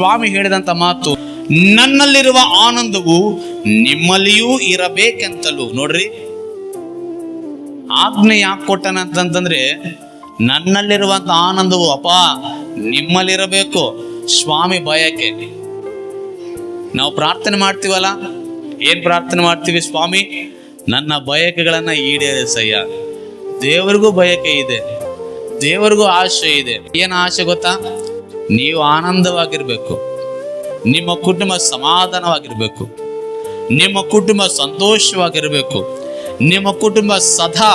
ಸ್ವಾಮಿ ಹೇಳಿದಂತ ಮಾತು, ನನ್ನಲ್ಲಿರುವ ಆನಂದವು ನಿಮ್ಮಲ್ಲಿಯೂ ಇರಬೇಕೆಂತಲೂ. ನೋಡ್ರಿ, ಆಜ್ಞೆ ಯಾಕೆ ಕೊಟ್ಟನಂತಂದ್ರೆ, ನನ್ನಲ್ಲಿರುವಂತ ಆನಂದವು ಅಪ್ಪ ನಿಮ್ಮಲ್ಲಿರಬೇಕು. ಸ್ವಾಮಿ ಬಯಕೆ. ನಾವು ಪ್ರಾರ್ಥನೆ ಮಾಡ್ತೀವಲ್ಲ, ಏನ್ ಪ್ರಾರ್ಥನೆ ಮಾಡ್ತೀವಿ? ಸ್ವಾಮಿ ನನ್ನ ಬಯಕೆಗಳನ್ನ ಈಡೇರಿಸಯ್ಯ. ದೇವರಿಗೂ ಬಯಕೆ ಇದೆ, ದೇವರಿಗೂ ಆಶೆ ಇದೆ. ಏನು ಆಶೆ ಗೊತ್ತಾ? ನೀವು ಆನಂದವಾಗಿರ್ಬೇಕು, ನಿಮ್ಮ ಕುಟುಂಬ ಸಮಾಧಾನವಾಗಿರ್ಬೇಕು, ನಿಮ್ಮ ಕುಟುಂಬ ಸಂತೋಷವಾಗಿರ್ಬೇಕು, ನಿಮ್ಮ ಕುಟುಂಬ ಸದಾ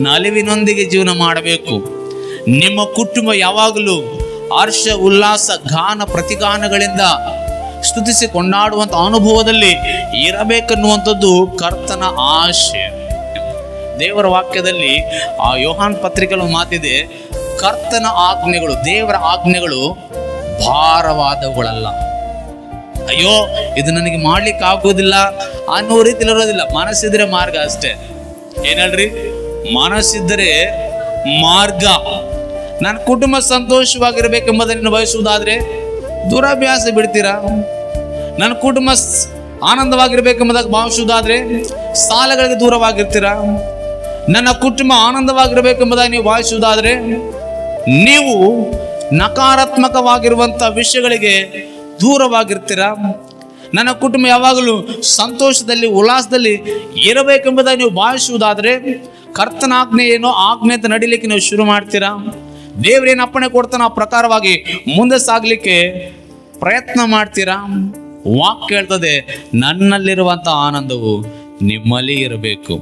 ನಲಿವಿನೊಂದಿಗೆ ಜೀವನ ಮಾಡಬೇಕು. ನಿಮ್ಮ ಕುಟುಂಬ ಯಾವಾಗಲೂ ಹರ್ಷ ಉಲ್ಲಾಸ ಗಾನ ಪ್ರತಿಗಾನಗಳಿಂದ ಸ್ತುತಿಸಿ ಕೊಂಡಾಡುವಂತ ಅನುಭವದಲ್ಲಿ ಇರಬೇಕನ್ನುವಂಥದ್ದು ಕರ್ತನ ಆಶೆ. ದೇವರ ವಾಕ್ಯದಲ್ಲಿ ಆ ಯೋಹಾನ್ ಪತ್ರಿಕೆಯಲ್ಲಿ ಮಾತಿದೆ, ಕರ್ತನ ಆಜ್ಞೆಗಳು, ದೇವರ ಆಜ್ಞೆಗಳು ಭಾರವಾದವುಗಳಲ್ಲ. ಅಯ್ಯೋ ಇದು ನನಗೆ ಮಾಡ್ಲಿಕ್ಕೆ ಆಗೋದಿಲ್ಲ ಅನ್ನೋ ರೀತಿಯಲ್ಲಿ ಇರೋದಿಲ್ಲ. ಮನಸ್ಸಿದ್ರೆ ಮಾರ್ಗ ಅಷ್ಟೇ. ಏನ್ ಹೇಳ್ರಿ? ಮನಸ್ಸಿದ್ದರೆ ಮಾರ್ಗ. ನನ್ನ ಕುಟುಂಬ ಸಂತೋಷವಾಗಿರ್ಬೇಕೆಂಬುದನ್ನು ಬಯಸುವುದಾದ್ರೆ ದುರಭ್ಯಾಸ ಬಿಡ್ತೀರಾ? ನನ್ನ ಕುಟುಂಬ ಆನಂದವಾಗಿರ್ಬೇಕೆಂಬುದಾಗಿ ಭಾವಿಸುವುದಾದ್ರೆ ಸಾಲಗಳಿಗೆ ದೂರವಾಗಿರ್ತೀರಾ? ನನ್ನ ಕುಟುಂಬ ಆನಂದವಾಗಿರ್ಬೇಕೆಂಬುದಾಗಿ ನೀವು ಭಾವಿಸುವುದಾದ್ರೆ ನೀವು ನಕಾರಾತ್ಮಕವಾಗಿರುವಂತ ವಿಷಯಗಳಿಗೆ ದೂರವಾಗಿರ್ತೀರಾ? ನನ್ನ ಕುಟುಂಬ ಯಾವಾಗಲೂ ಸಂತೋಷದಲ್ಲಿ ಉಲ್ಲಾಸದಲ್ಲಿ ಇರಬೇಕೆಂಬುದಾಗಿ ನೀವು ಭಾವಿಸುವುದಾದ್ರೆ ಕರ್ತನ ಆಜ್ಞೆ ಏನೋ ಆಜ್ಞೆ ಅಂತ ನಡಿಲಿಕ್ಕೆ ನೀವು ಶುರು ಮಾಡ್ತೀರಾ? ದೇವರೇನು ಅಪ್ಪಣೆ ಕೊಡ್ತಾನೆ ಆ ಪ್ರಕಾರವಾಗಿ ಮುಂದೆ ಸಾಗ್ಲಿಕ್ಕೆ ಪ್ರಯತ್ನ ಮಾಡ್ತೀರಾ? ವಾಕ್ಯ ಹೇಳ್ತದೆ, ನನ್ನಲ್ಲಿರುವಂತ ಆನಂದವು ನಿಮ್ಮಲ್ಲಿ ಇರಬೇಕು.